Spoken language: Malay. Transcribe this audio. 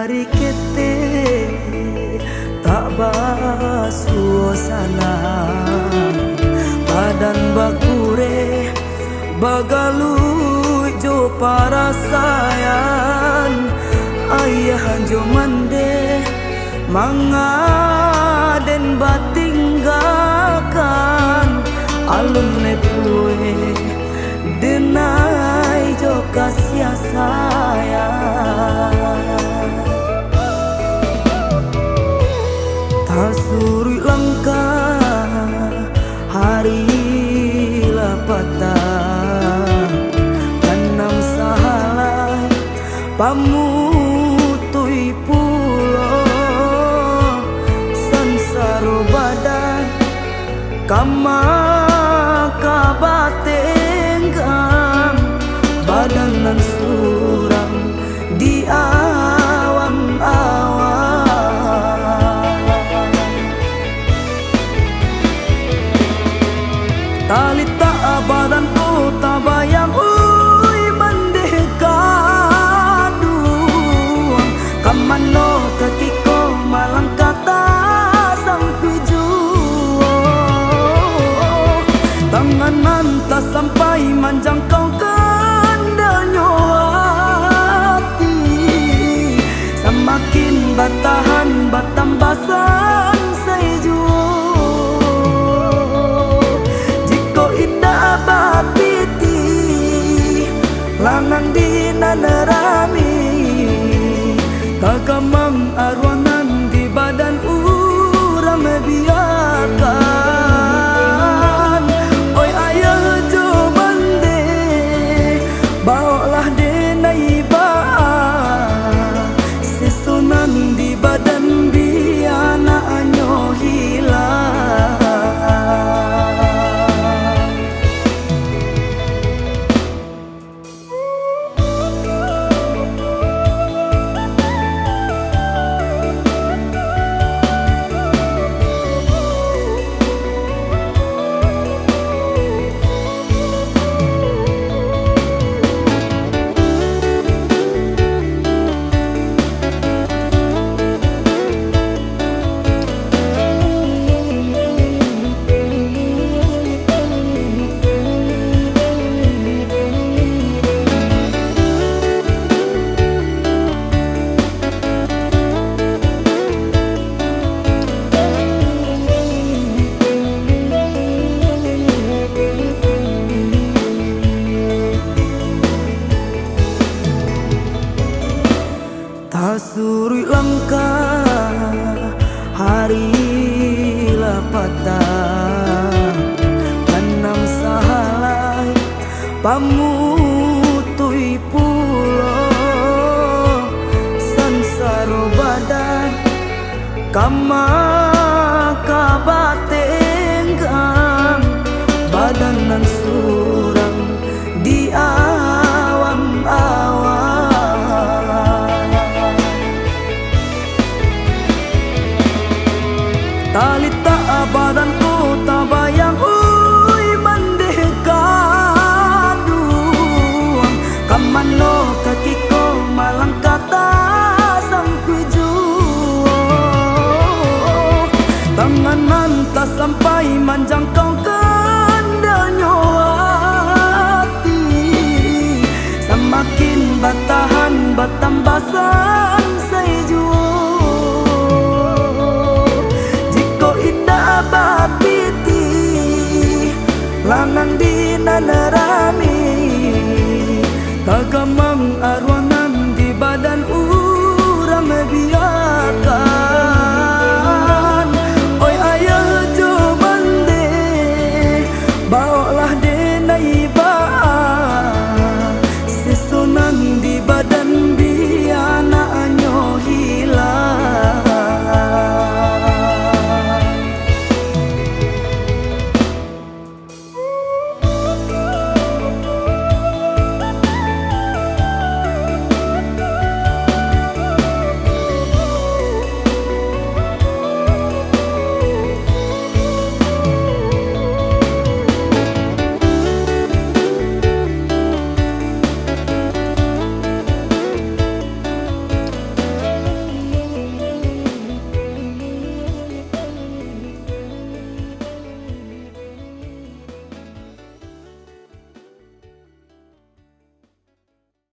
hari kete tak basuasana badan bakure bagalu jo para sayan ayah jo mande mangaden batinggakan alun lepue denai jo kasih sayang tasuri langkah hari lapatan tanam sahala pamutui pulo sansaro badan kama kabatenggang badan nan surang di awam-awam talita badan tu tabayang uy mandekaduang kamano kakiko malang kata sang tujuh tanganan tak sampai menjangkau kandanya hati semakin bertahan bertambasan seju bapiti lanang di nanerami tagamang arwanan di badan urang biarkan oi ayah jo bande bawalah denai ba sesunan di badan biana anyo hilang tasuri langkah hari lapatan tanam sahalai pamutui pulo sansaro badan kama kabatenggang badan nan surang di awam-awam talita badan tu tabayang uy mandekaduang kamano kakiko malang kata sang tujuh tanganan tak sampai menjangkau kandanya hati semakin bertahan bertambasan seju bapiti lanang di nanerami tagamang arwanan di badan